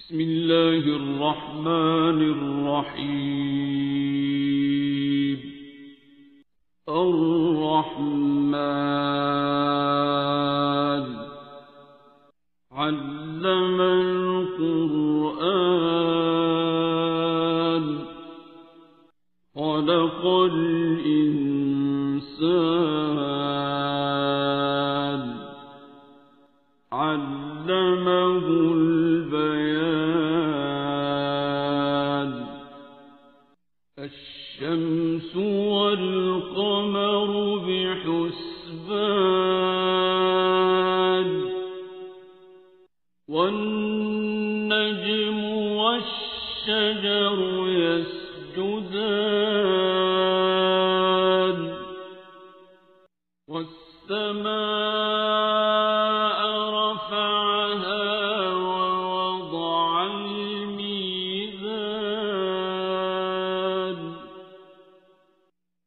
بسم الله الرحمن الرحيم. الرحمن علم القرآن خلق الإنسان علمه البيان. الشمس والقمر بحسبان والنجم والشجر يسجدان والسماء رفعها ووضع الميزان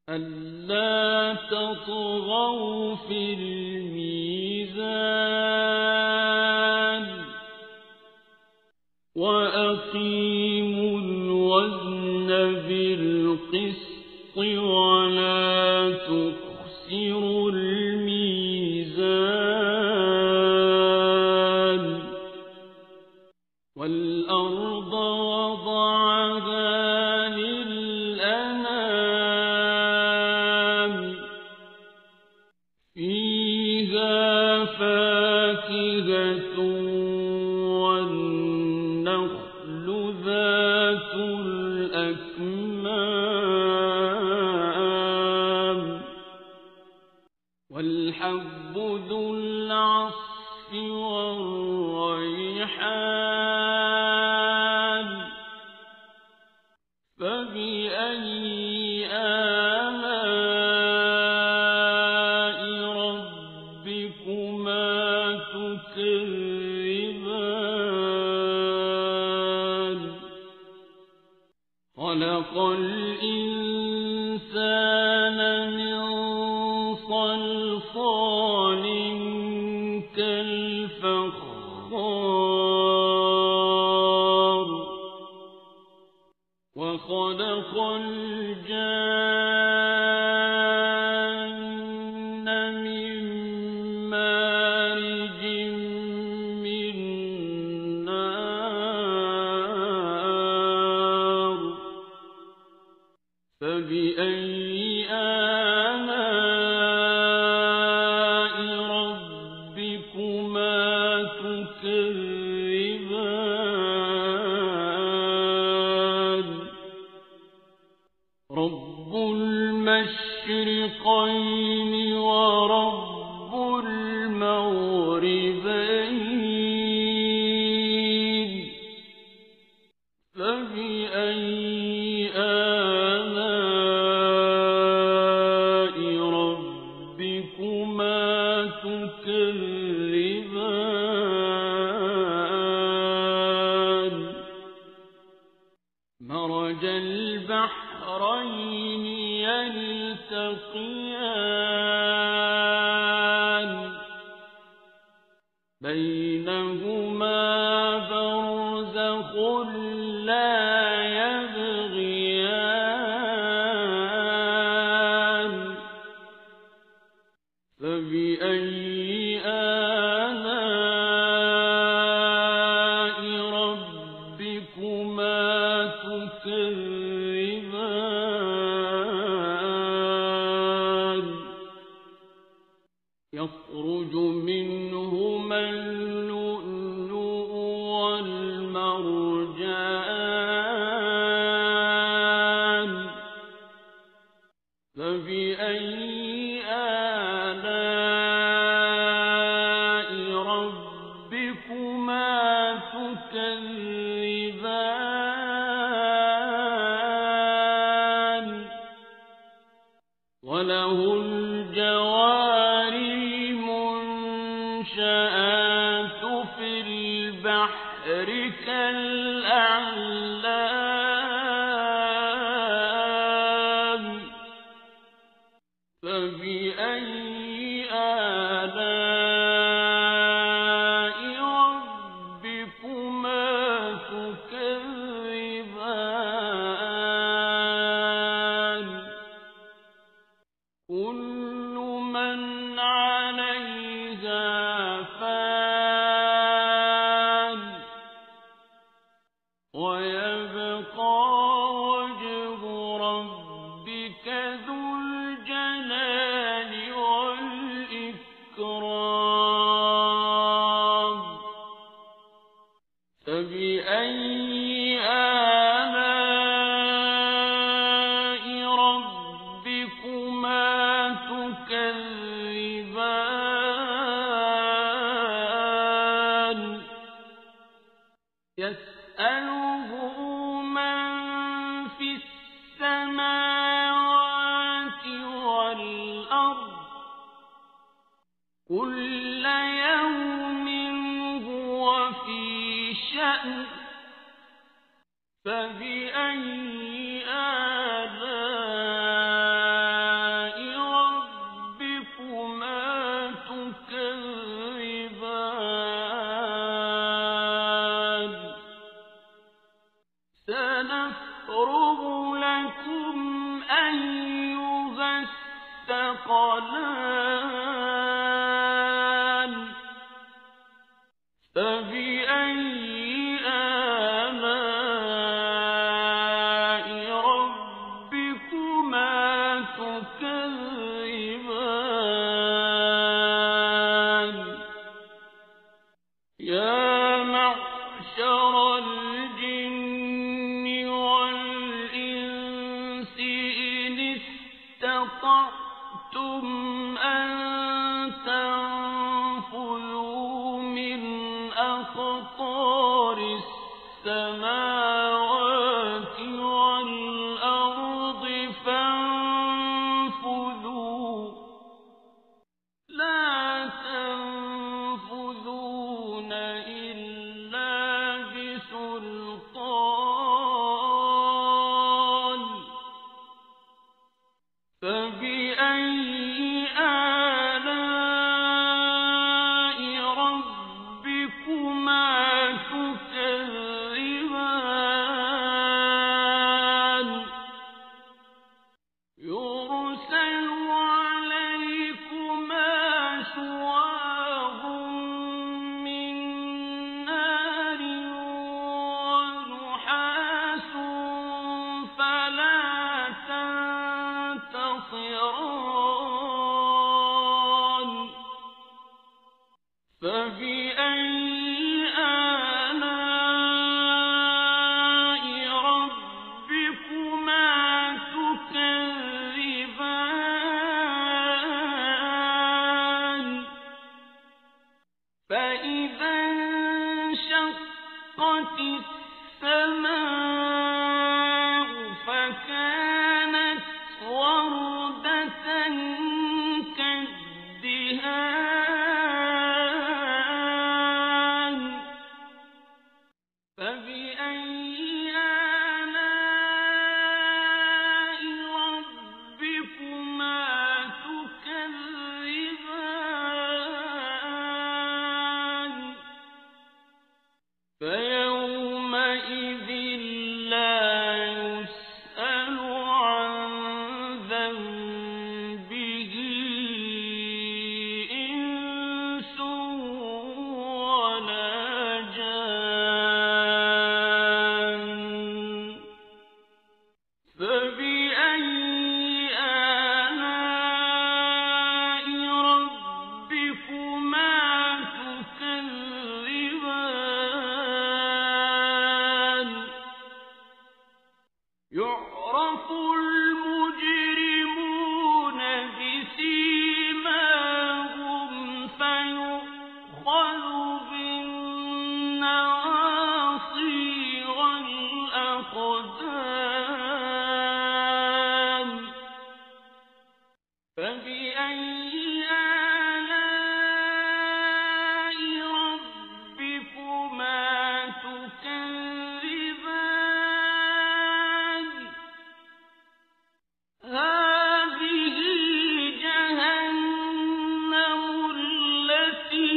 ألا تطغوا في الميزان وأقيموا الوزن بالقسط ولا تخسروا الميزان. والأرض وضعها للأنام فيها فاكهة والنخل ذات الأكمام والحب ذو العصف والريحان. فبأي آلاء ربكما تكذبان. خلق الإنسان من صلصال كالفخار وخلق الجان من مارج من نار. فبأي آلاء ربكما تكذبان. رب المشرقين ورب المغربين. فبأي آلاء ربكما تكذبان. مرج البحرين يلتقيان بينهما برزخ لا يبغيان. فبأي آلاء ربكما تكذبان. يخرج منهما اللؤلؤ والمرجان. فبأي آلاء ربكما تكذبان. وله الجوار المنشآت في البحر كالأعلام. فبأي آلاء ربكما تكذبان. فبأي آلاء ربكما تكذبان يسأله من في السماوات والأرض كل يوم هو في شأن فبأي آلاء ربكما تكذبان سنفرغ لكم أيها الثقلان فبأي آلاء ربكما تكذبان يا معشر الجن والإنس إن استطعتم أن تنفذوا من أقطار السماوات والأرض فانفذوا لا تنفذون إلا بسلطان فبأي آلاء ربكما تكذبان يرسل عليكما شواظ من نار ونحاس فلا تنتصران فبأي آلاء ربكما تكذبان فإذا انشقت السماء فكانت وردة كالدهان فبأي آلاء ربكما تكذبان فيومئذ لا يسأل عن ذنبه إنس ولا جان فبأي آلاء ربكما تكذبان يعرف المجرمون بسيماهم فيؤخذ بالنواصي والأقدام فبأي آلاء ربكما تكذبان هذه جهنم التي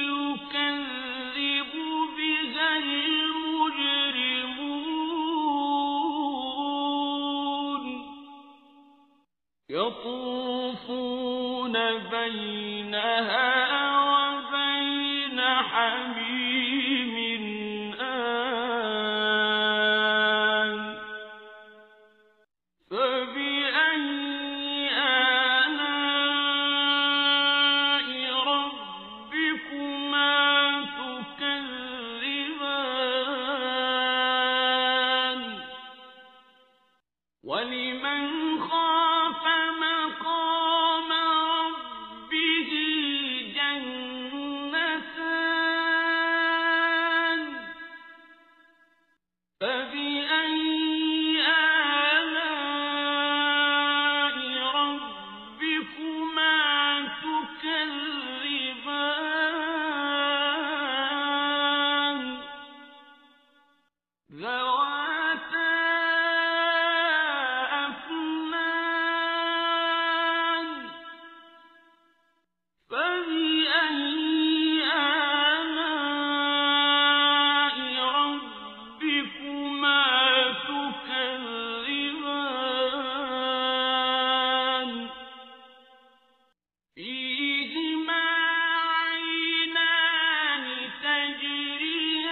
يكذب بها المجرمون يطوفون بينها وبين حميم آن فبأي آلاء ربكما تكذبان فبأي آلاء ربكما تكذبان ذواتا أفنان فبأي آلاء ربكما تكذبان فيهما عينان تجريان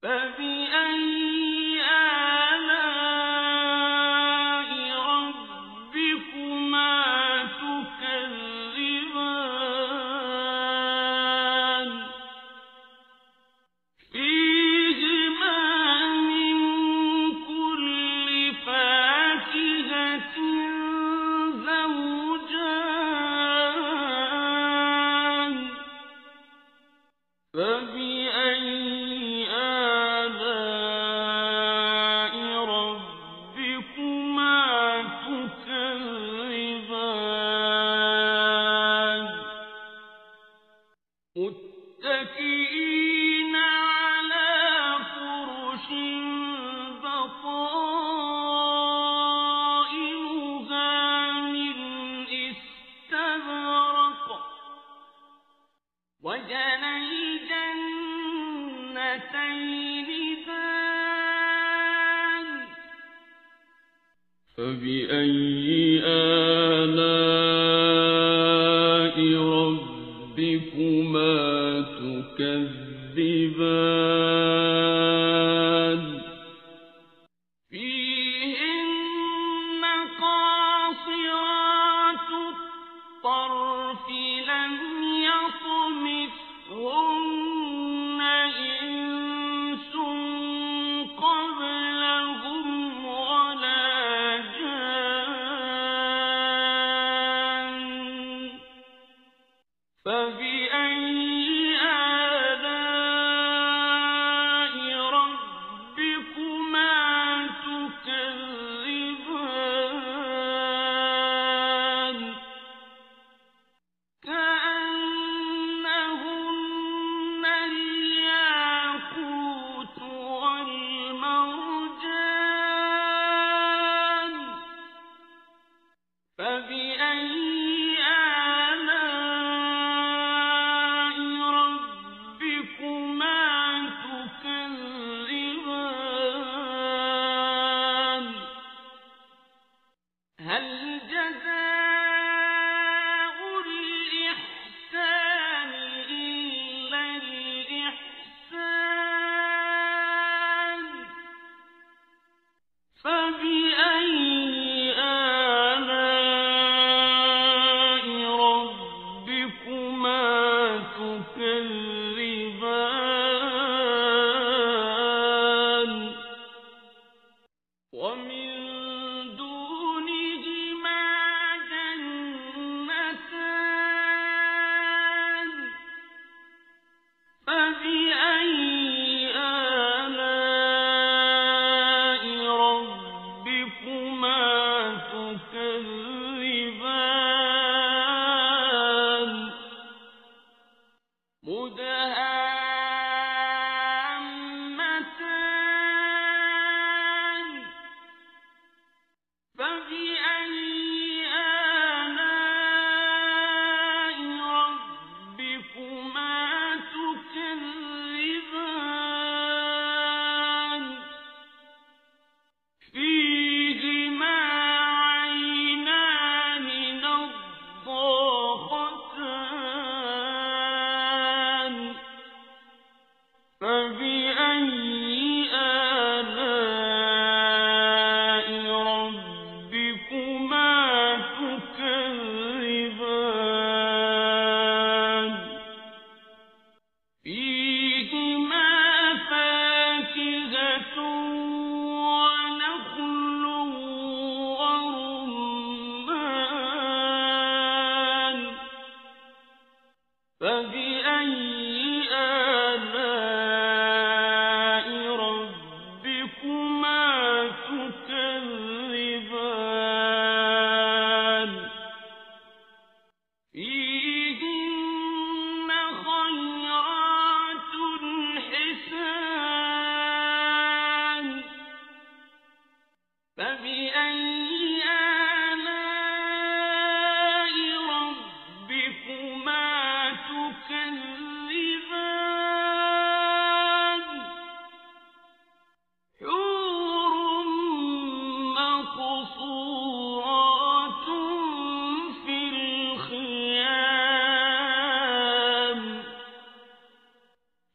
فبأي آلاء ربكما تكذبان فيهما من كل فاكهة زوجان فبأي آلاء ربكما تكذبان متكئين على فرش بطائنها من استبرق وجنى الجنتين دان فبأي آلاء ربكما تكذبان فيهن قاصرات الطرف لم يطمثهن إنس قبلهم ولا جان فبأي آلاء ربكما تكذبان كأنهن الياقوت والمرجان فبأي آلاء ربكما تكذبان هل جزاء الإحسان إلا الإحسان فبأي آلاء ربكما تكذبان ومن دونهما جنتان فبأي آلاء ربكما تكذبان مدهامتان فبأي آلاء ربكما تكذبان فيهما عينان نضاختان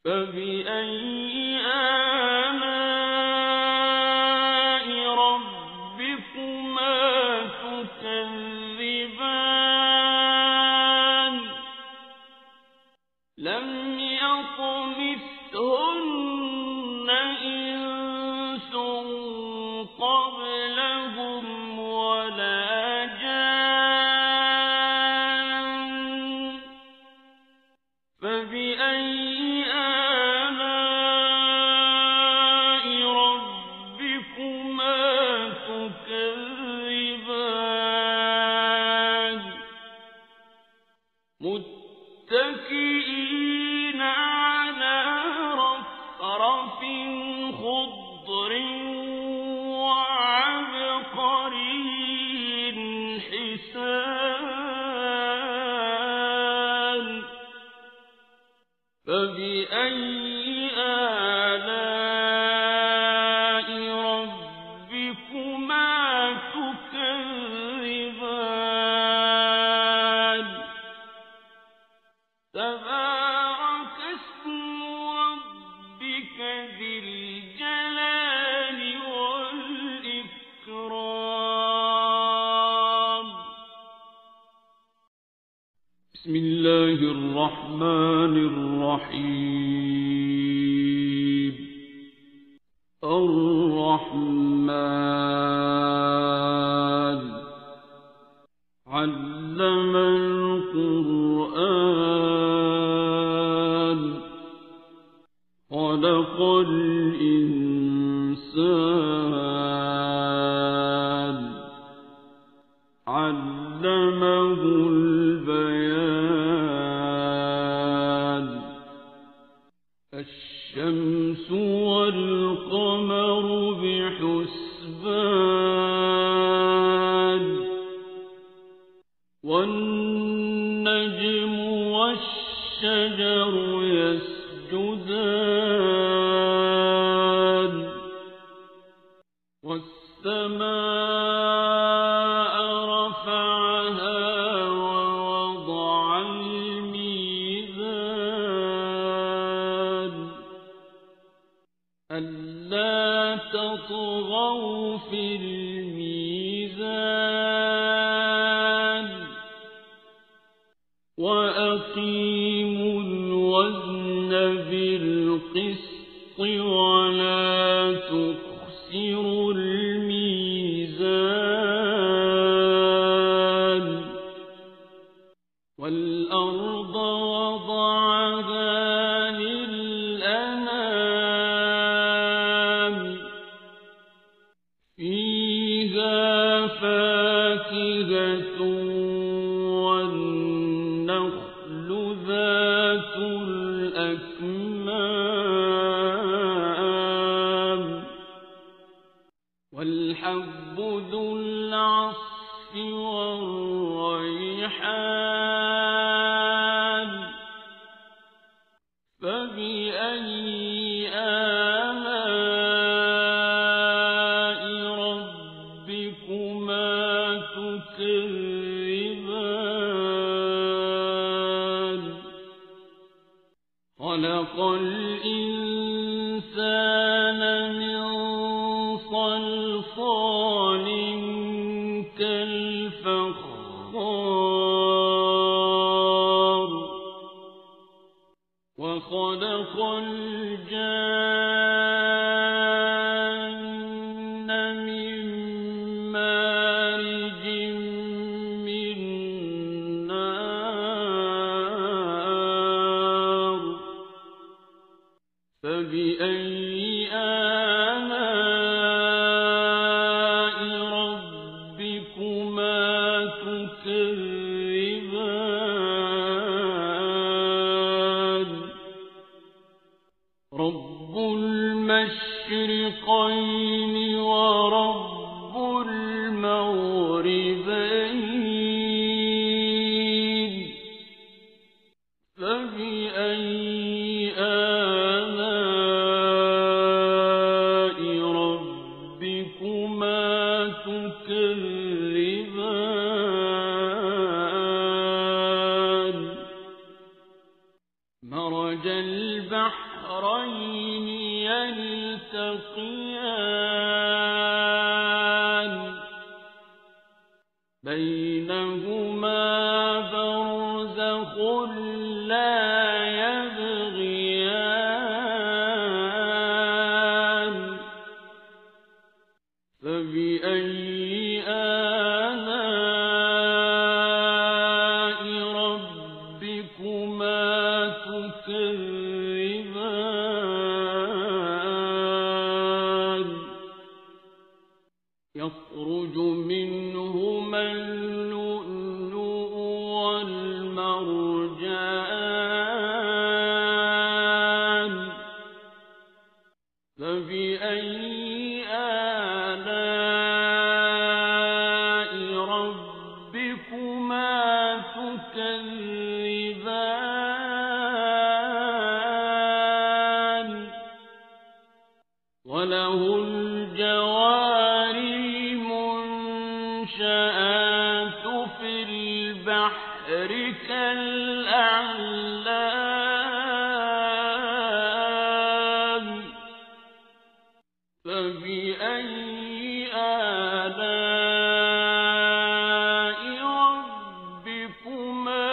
فبأي آلاء ربكما تكذبان لم يطمثهن إنس قبلهم ولا جان فبأي آلاء ربكما تكذبان متكئين على رفرف خضر وعبقري حسان فبأي آلاء ربكما تكذبان تبارك اسم ربك ذي الجلال والإكرام بسم الله الرحمن الرحيم الرحمن علم القرآن خلق الإنسان علمه البيان الشمس والقمر بحسبان والنجم والشجر يسجدان والسماء رفعها ووضع الميزان ألا تطغوا في الميزان وأقيموا الوزن بالقسط ولا تخسروا الميزان والأرض وضعها للأنام فيها فاكهة والنخل ذات الأكمام والحب ذو العصف والريحان فبأي آلاء ربكما تكذبان خلق الإنسان من صلصال كالفخار وخلق الجان من مارج من نار فبأي آلاء ربكما تكذبان رب المشرقين ورب المغربين فبأي آلاء ربكما تكذبان مرج البحر البحرين يلتقيان بينهما برزخ لا يبغيان فبأي آلاء ربكما تكذبان يخرج منهما اللؤلؤ والمرجان فبأي آلاء ربكما تكذبان وله الجوار المنشآت في البحر كالأعلام فبأي آلاء ربكما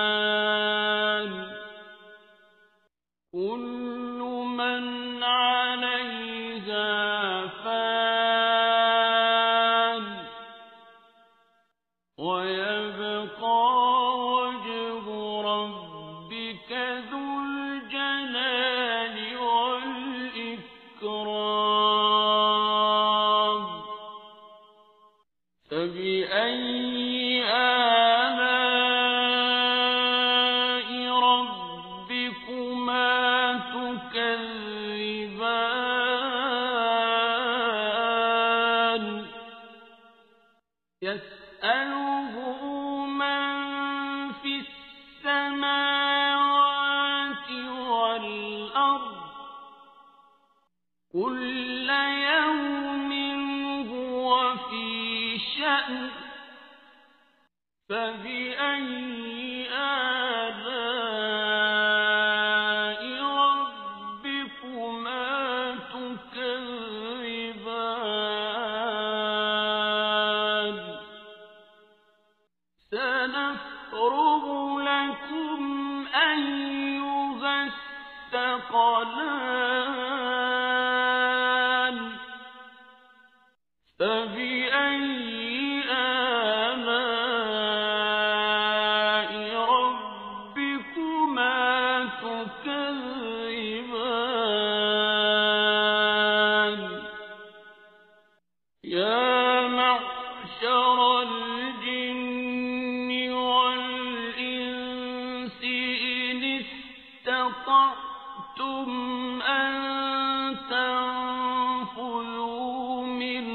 تكذبان كل من عليها فان ويبقى وجه ربك ذو الجلال والإكرام فبأي آلاء ربكما تكذبان يسأله من في السماوات والأرض كل يوم هو في شأن فبأي آلاء ربكما تكذبان سنفرغ لكم أيها الثقلان فبأي آلاء ربكما تكذبان يا معشر الجن والإنس إن استطعتم أن تنفذوا من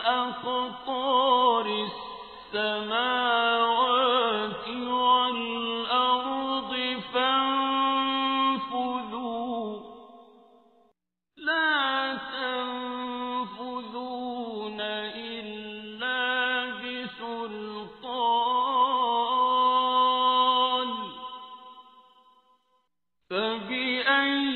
أقطار السماوات والأرض فانفذوا لا تنفذون إلا بسلطان فبأي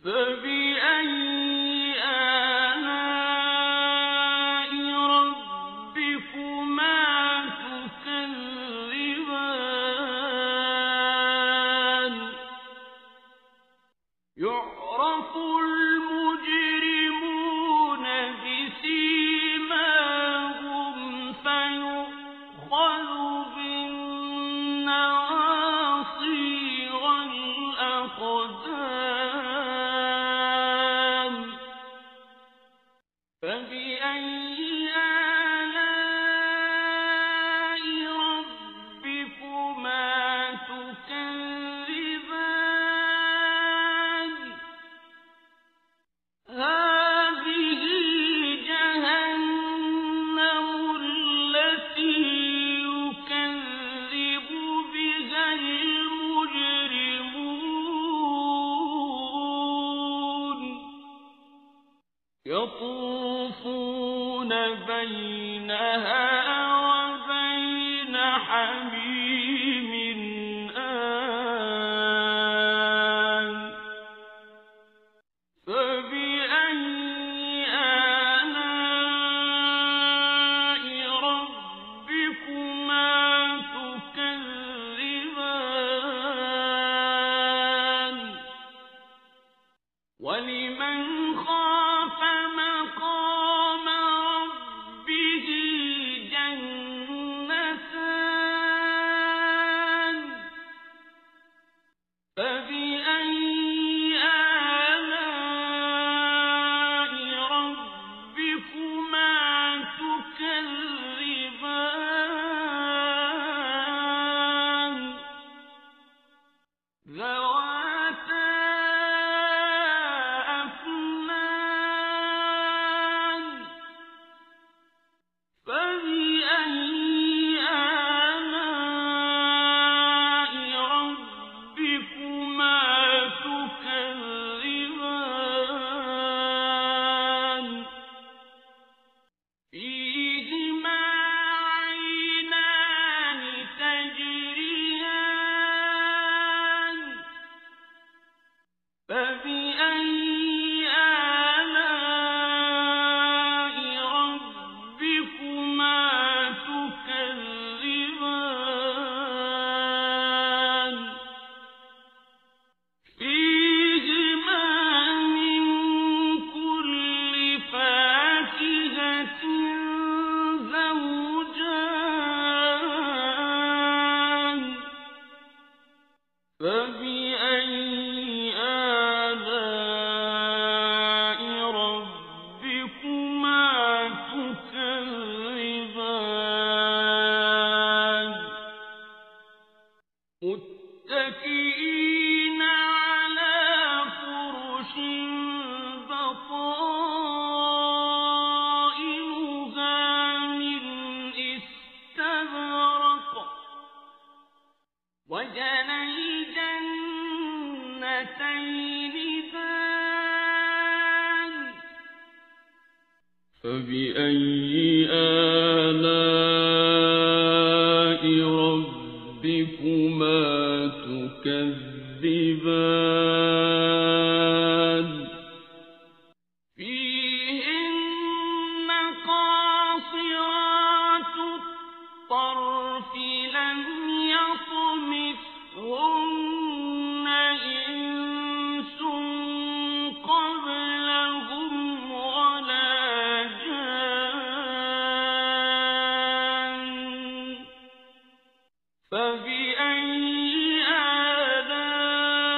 فبأي آلاء ربكما تكذبان يعرف المجرمون بسيماهم فيؤخذ بالنواصي والأقدام فبأي آلاء ربكما تكذبان هذه جهنم التي يكذب بها المجرمون يطوفون بينها وبين حميم آن فبأي آلاء ربكما تكذبان ولمن خاف مقام ربه جنتان فبأي آلاء ربكما تكذبان ذواتا أفنان فبأي آلاء ربكما تكذبان فيهما عينان تجريان فبأي آلاء ربكما تكذبان فيهما من كل فاكهة زوجان فبأي آلاء ربكما تكذبان متكئين على فرش بطائنها من استبرق وجنى الجنتين دان فبأي آلاء ربكما تكذبان فيهن قاصرات الطرف لم يطمثهن إنس قبلهم ولا جان فبأي آلاء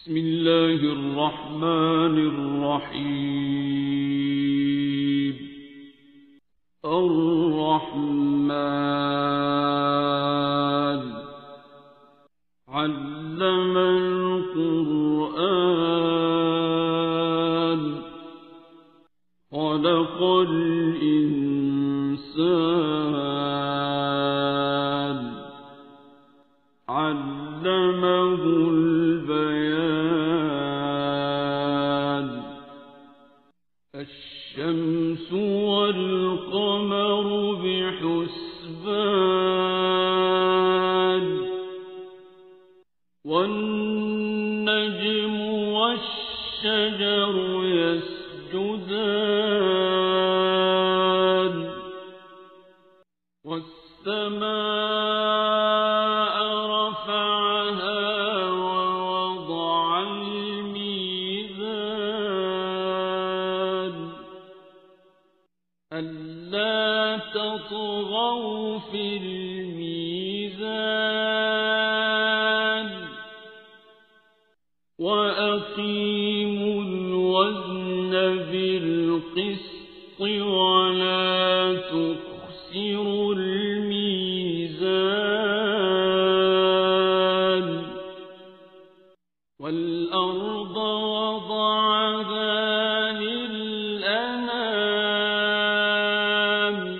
بسم الله الرحمن الرحيم الرحمن علم القرآن خلق الإنسان علمه البيان الشمس والقمر بحسبان والنجم والشجر يسجدان والسماء رفعها ووضع الميزان ألا تطغوا في الميزان وأقيموا الوزن بالقسط ولا تخسروا الميزان والأرض وضعها للأنام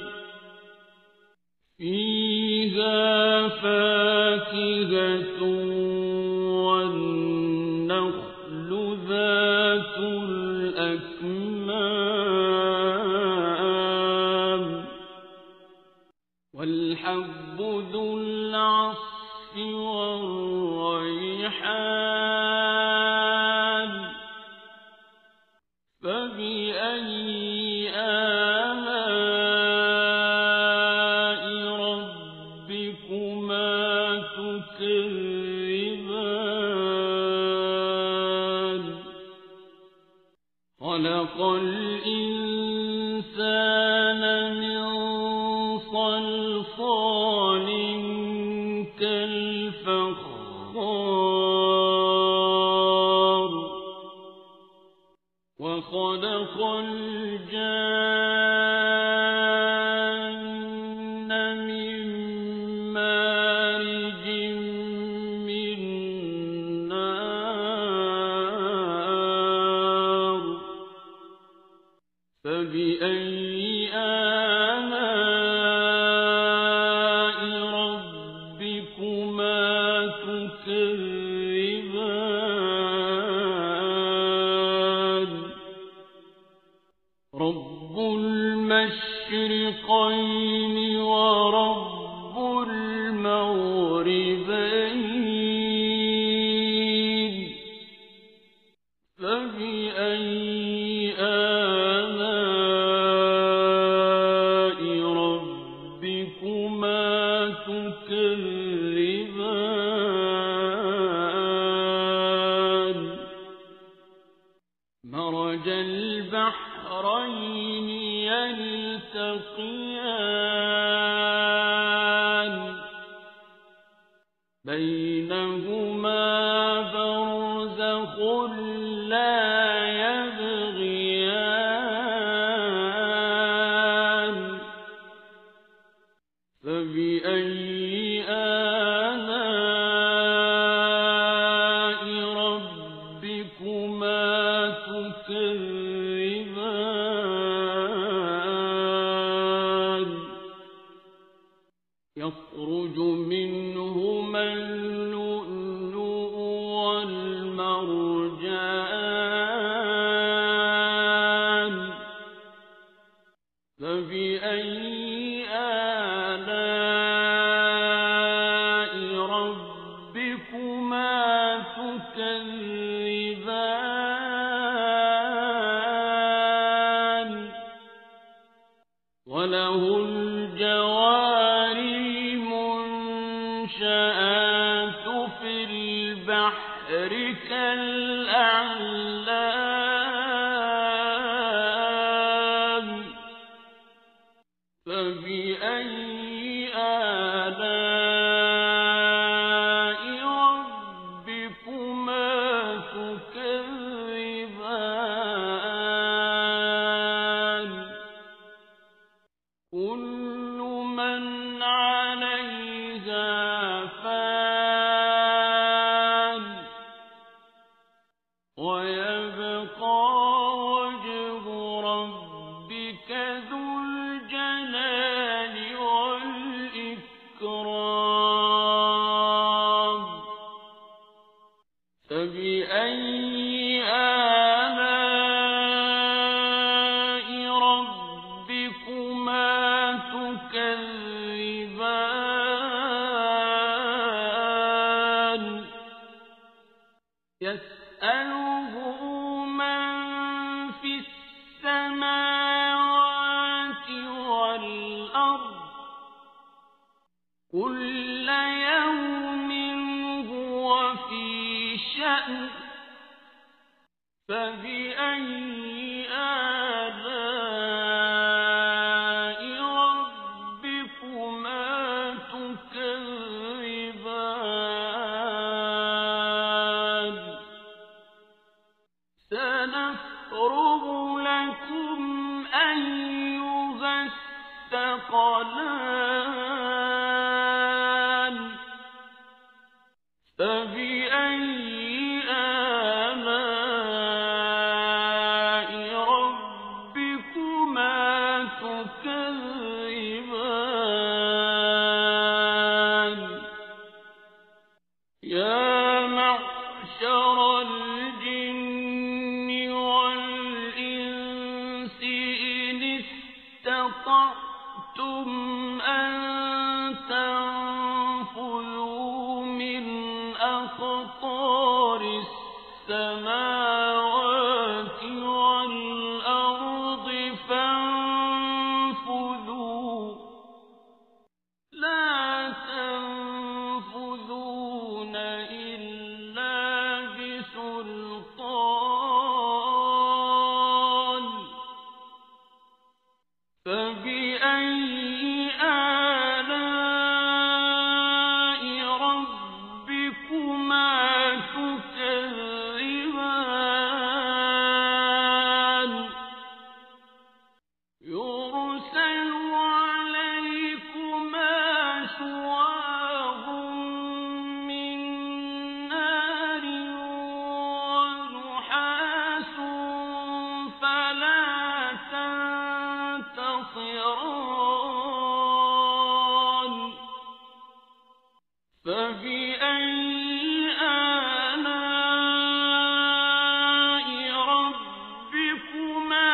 فيها فاكهة والنخل ذات الأكمام والحب ذو العصف والريحان فبأي آلاء ربكما تكذبان خلق الإنسان من صلصال كالفخار وخلق الجان من مارج من نار فبأي آلاء ربكما تكذبان رب المشرقين ورب المغربين فبأي آلاء ربكما تكذبان مرج البحرين يلتقيان بينهما برزخ لا يبغيان فبأي آلاء ربكما تكذبان يخرج منهما اللؤلؤ والمرجان فبأي آلاء ربكما تكذبان وله الجوار المنشآت في البحر كالأعلام فبأي آلاء ربكما تكذبان كل من عليها فان ويبقى وجه ربك ذو الجلال والإكرام فبأي آلاء ربكما تكذبان يسأله من في السماوات والأرض كل يوم هو في شأن فبأي آلاء ربكما تكذبان سنفرغ لكم أيها الثقلان فبأي آلاء ربكما تكذبان يا معشر الجن والإنس إن استطعتم أن تنفذوا من أقطار السماوات والأرض فانفذوا لا تنفذون إلا بسلطان فبأي آلاء ربكما تكذبان يرسل عليكما شواظ من نار ونحاس فلا تنتصران فبأي آلاء ربكما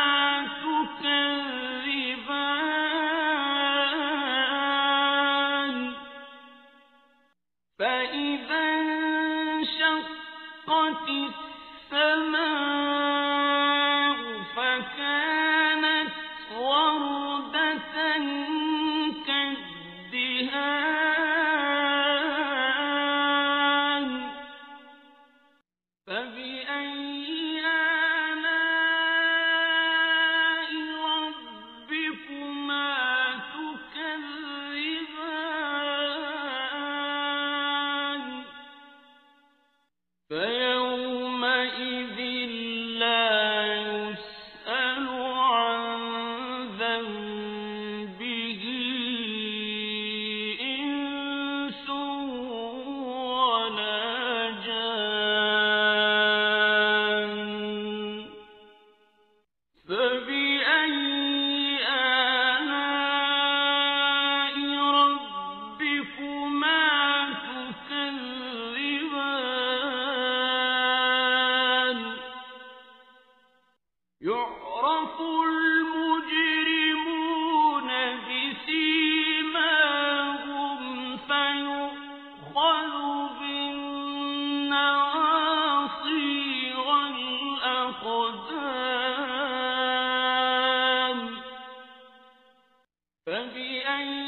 تكذبان فإذا انشقت السماء فكانت وردة كالدهان فبأي آلاء ربكما تكذبان فيومئذ لا يسأل عن ذنبه إنس ولا جان فبأي آلاء ربكما تكذبان يعرف المجرمون بسيماهم فيؤخذ بالنواصي والأقدام فبأي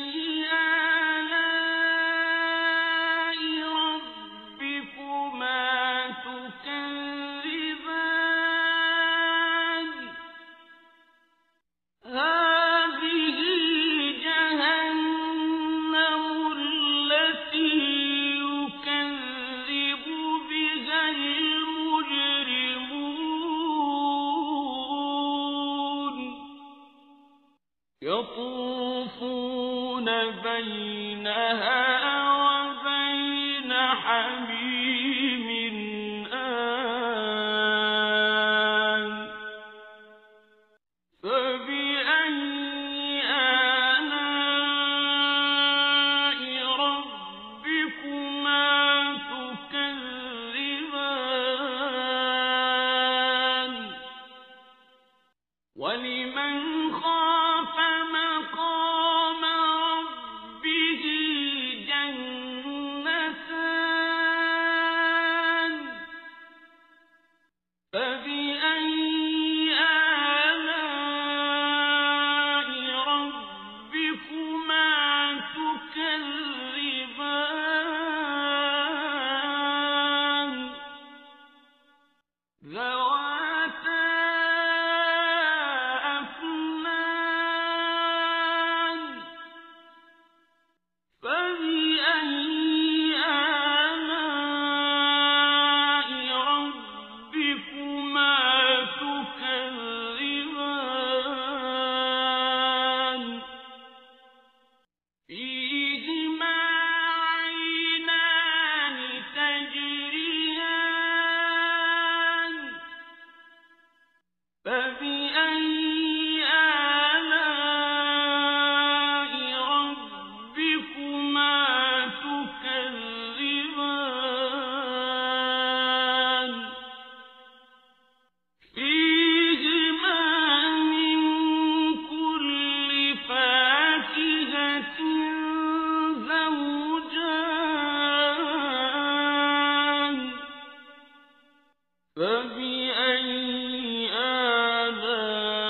آلاء ربكما تكذبان هذه جهنم التي يكذب بها المجرمون يطوفون بينها وبين حميم آن فبأي آلاء ربكما تكذبان ولمن خاف مقام ربه جنتان فبأي آلاء ربكما تكذبان ذواتا أفنان فبأي آلاء ربكما تكذبان فيهما عينان تجريان فبأي آلاء ربكما تكذبان فيهما من كل فاكهة زوجان فبأي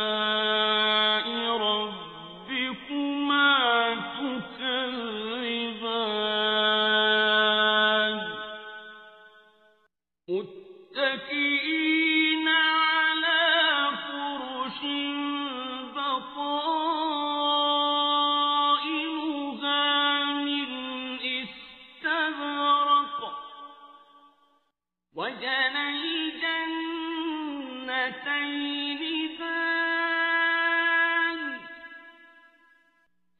آلاء ربكما تكذبان متكئين على فرش بطائنها من استبرق وجنى الجنتين دان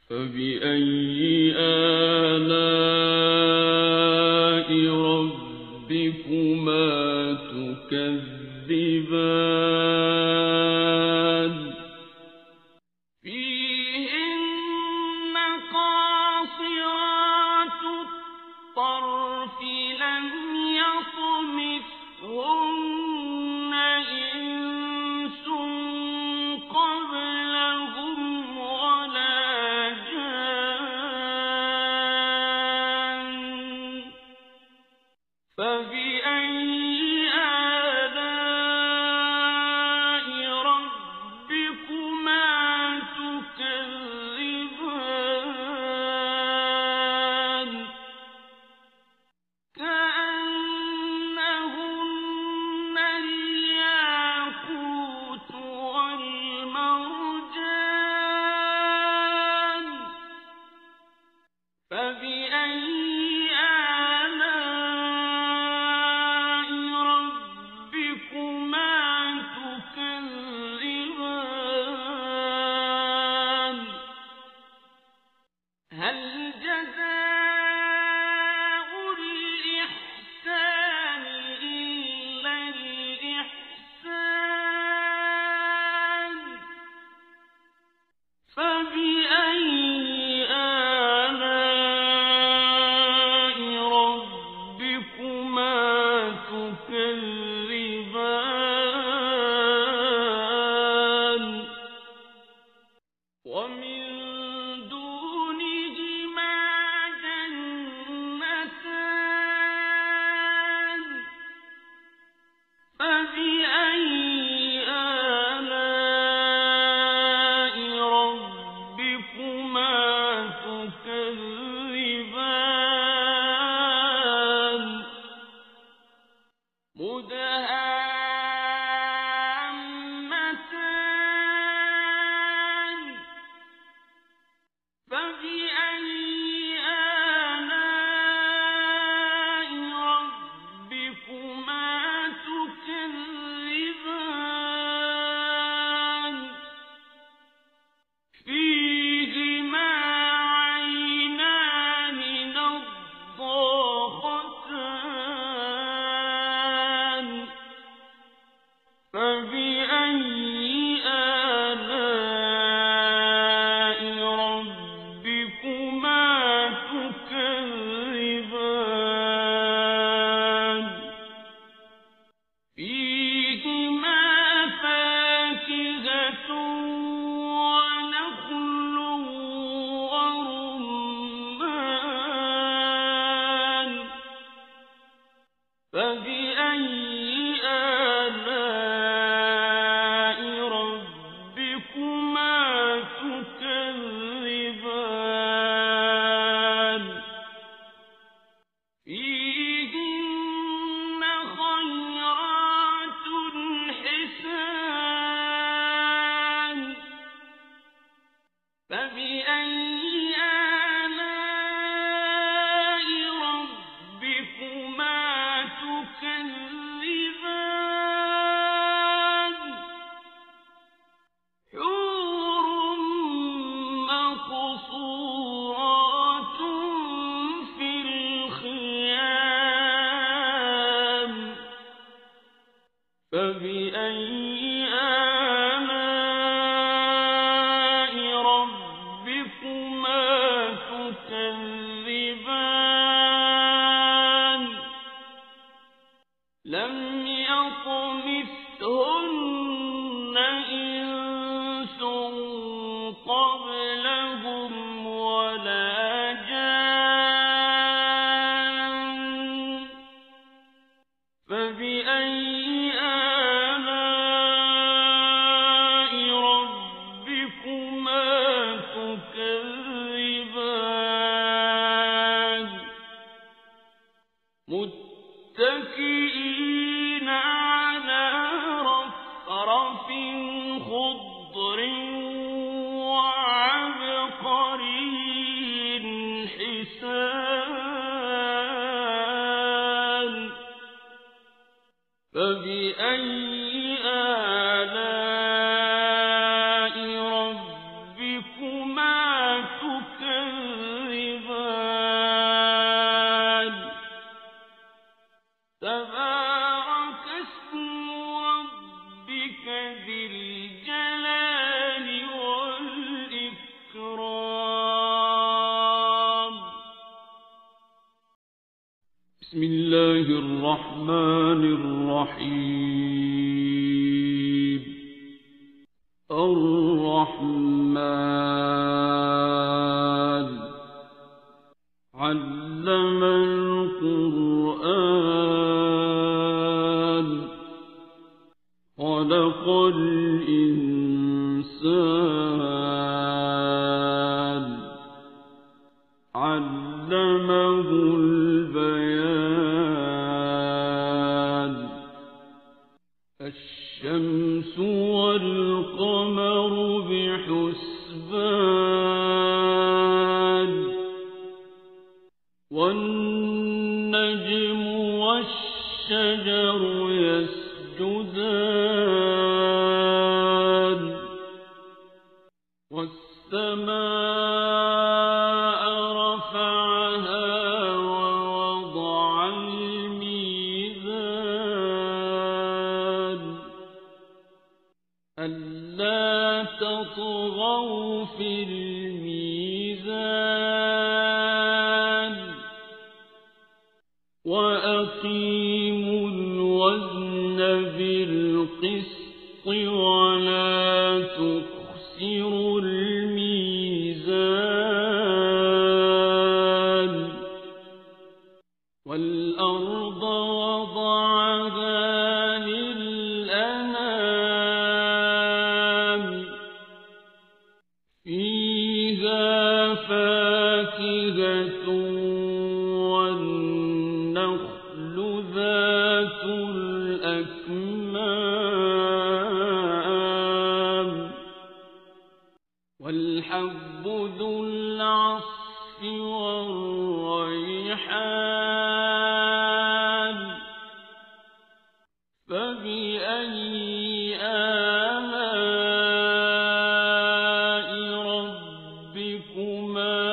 فبأي آلاء ربكما تكذبان فيهن قاصرات الطرف لم يطمثهن إنس قبلهم ولا جان فبأي آلاء ربكما تكذبان كأنهن الياقوت والمرجان فبأي آلاء ربكما تكذبان هل جزاء الإحسان إلا الإحسان فبأي آلاء ربكما تكذبان ومن دونهما جنتان فبأي آلاء ربكما تكذبان مدهامتان فبأي آلاء ربكما تكذبان فيهما فبأي آلاء ربكما تكذبان تبارك اسم ربك ذي الجلال والإكرام بسم الله الرحمن الرحيم الرحمن علم القرآن خلق الإنسان علمه البيان الشمس والقمر بحسبان والنجم والشجر يسجدان والسماء رفعها ووضع الميزان ألا تطغوا في الميزان وأقيموا الوزن بالقسط ولا تخسروا الميزان والأرض وضعها للأنام فيها فاكهة والنخل ذات الأكمام والحب ذو العصف والريحان فبأي آلاء ربكما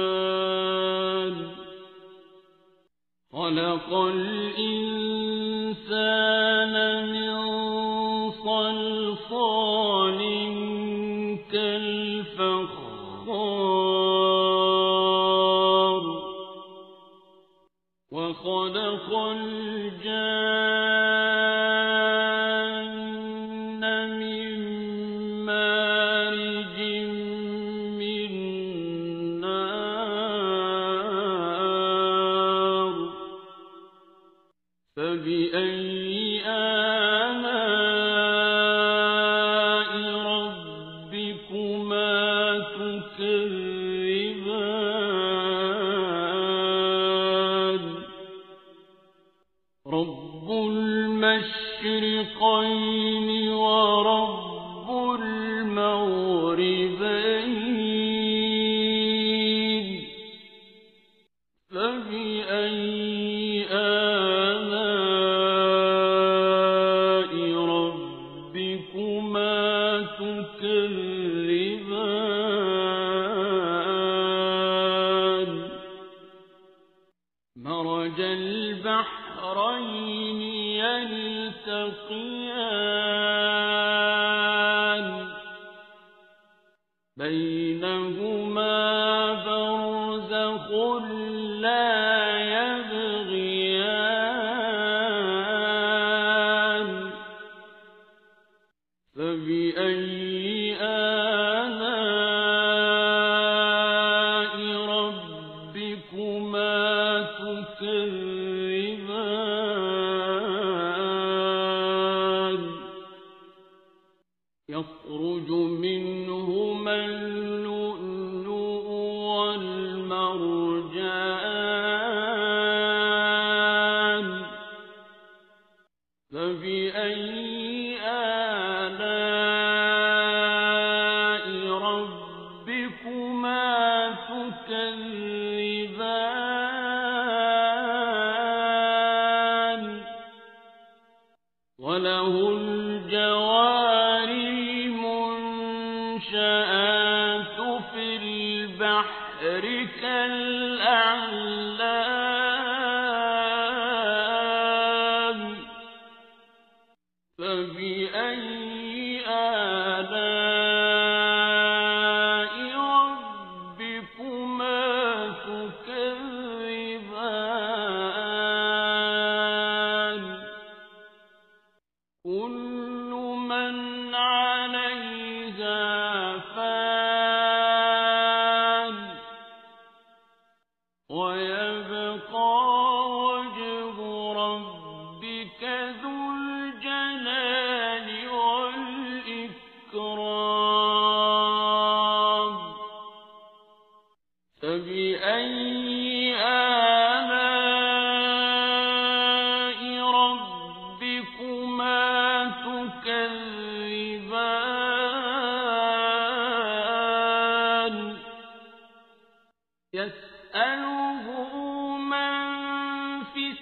تكذبان خلق الإنسان من صلصال كالفخار وخلق الجان من مارج من نار فبأي آلاء ربكما تكذبان رب المشرقين ورب المغربين فبأي آلاء ربكما تكذبان مرج البحرين يلتقيان بينهما برزخ لا يبغيان فبأي آلاء ربكما تكذبان يخرج منهما اللؤلؤ والمرجان فبأي آلاء ربكما تكذبان المنشآت في البحر كالأعلام فبأي آلاء ربكما تكذبان كل من عليها فان ويبقى وجه ربك ذو الجلال والإكرام فبأي آلاء ربكما تكذبان يسأله من في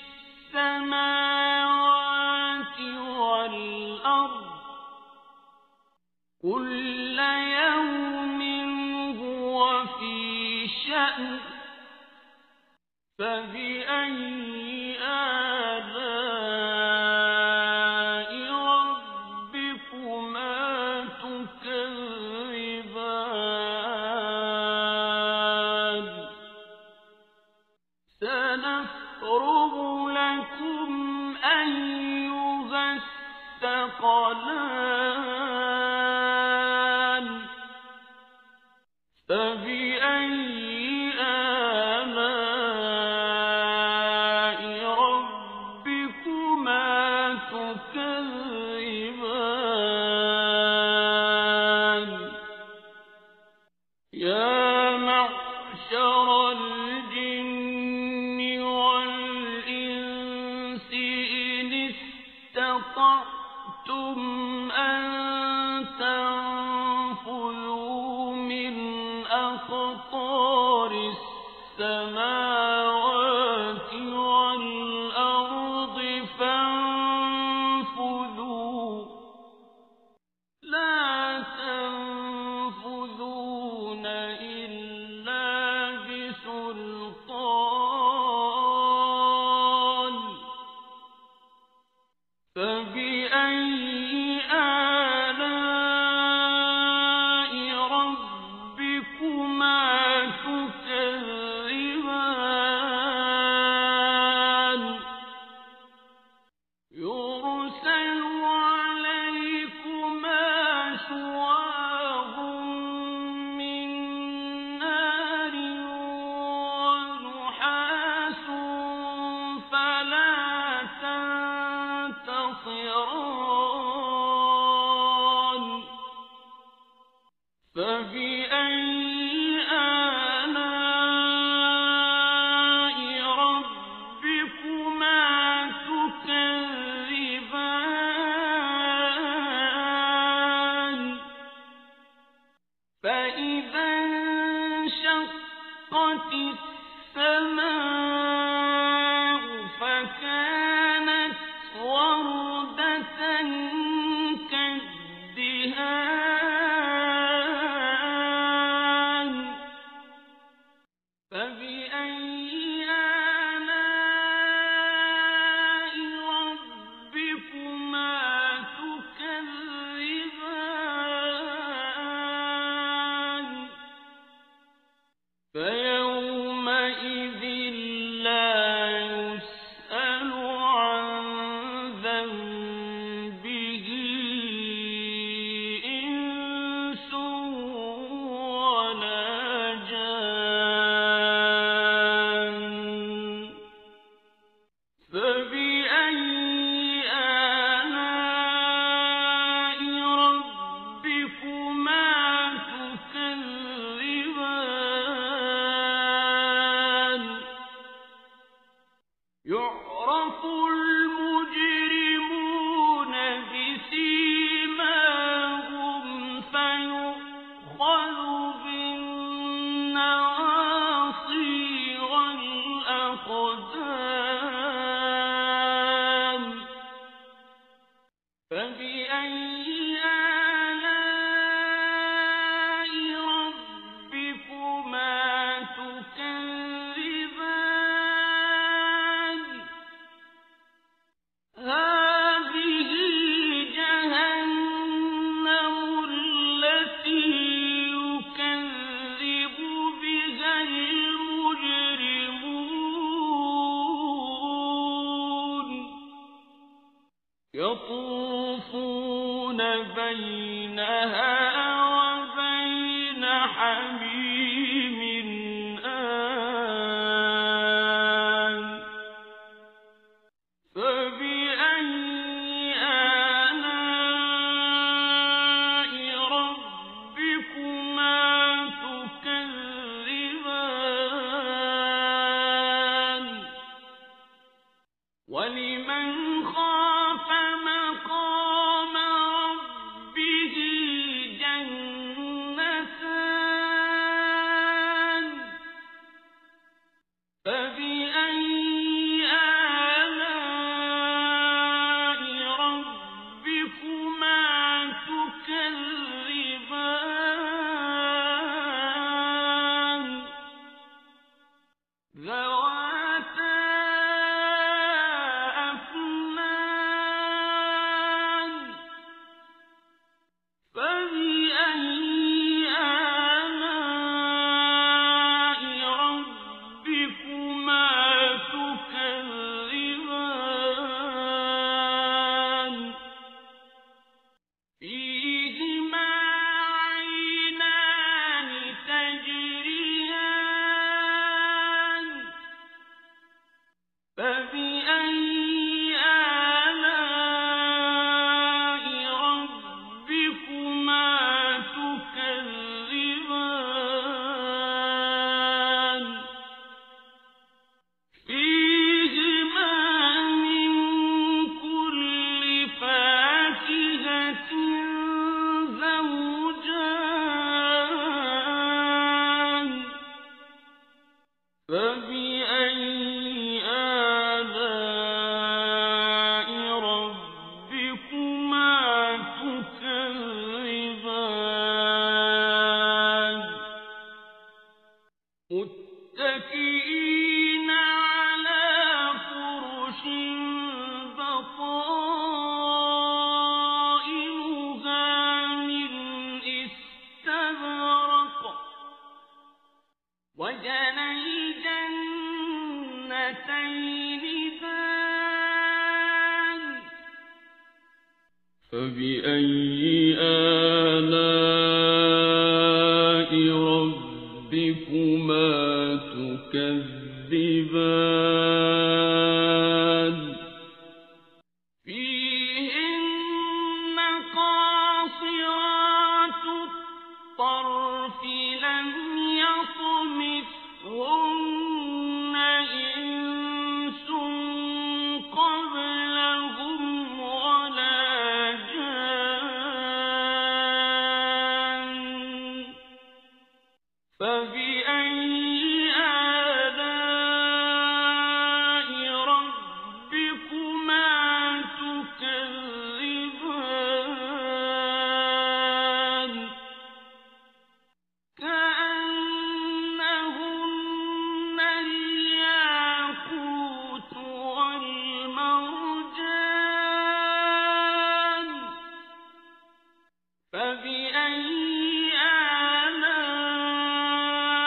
السماوات والأرض كل يوم هو في شأن فبأي آلاء ربكما تكذبان سنفرغ لكم أيها الثقلان فبأي آلاء ربكما تكذبان يا معشر الجن والإنس إن استطعتم أن تنفذوا من أقطار السماوات والأرض فانفذوا لا تنفذون إلا بسلطان فبأي آلاء ربكما تكذبان يرسل عليكما شواظ من نار ونحاس فلا تنتصران فبأي آلاء ربكما تكذبان فإذا انشقت السماء فكانت وردة كالدهان فبأي آلاء ربكما تكذبان فيومئذ لا يسأل عن ذنبه إنس ولا جان فبأي آلاء ربكما تكذبان يعرف المجرمون بسيماهم فيؤخذ بالنواصي والأقدام فبأي آلاء بينها وبين حميم آن فبأي آلاء ربكما تكذبان ولمن خاف مقام ربه جنتان فبأي آلاء ربكما تكذبان ذواتا أفنان فبأي آلاء ربكما تكذبان فيهما عينان تجريان فبأي آلاء ربكما تكذبان فيهما من كل فاكهة زوجان فبأي آلاء ربكما تكذبان متكئين على فرش بطائنها من استبرق وجنى الجنتين دان فبأي آلاء ربكما تكذبان فيهن قاصرات الطرف لم يطمثهن إنس قبلهم ولا جان فبأي آلاء ربكما تكذبان كأنهن الياقوت والمرجان فبأي آلاء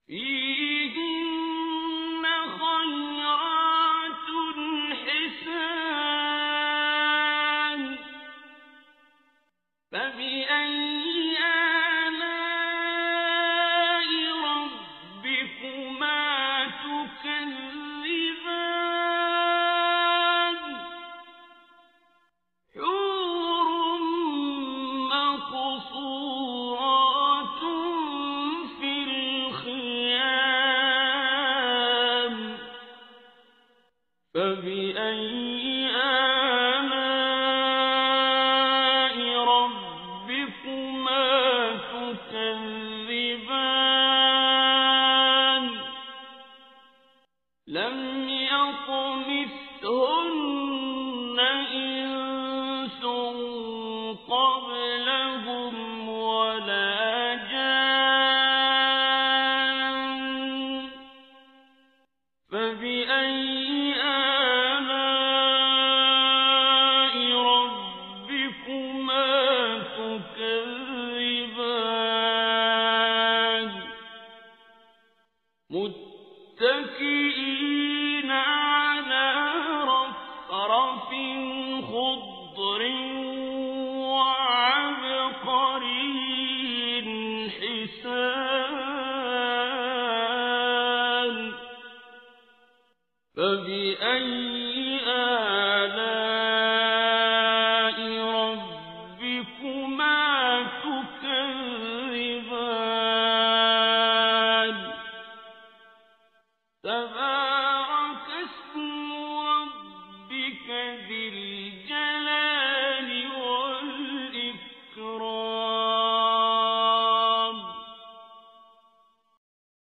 فيهن خيرات حسان فبأي آلاء ربكما تكذبان حور مقصورات في الخيام فبأي آلاء ربكما تكذبان لم يطمثهن إنس قبلهم ولا جان فبأي آلاء ربكما تكذبان متكئين على رفرف خضر وعبقري حسان فبأي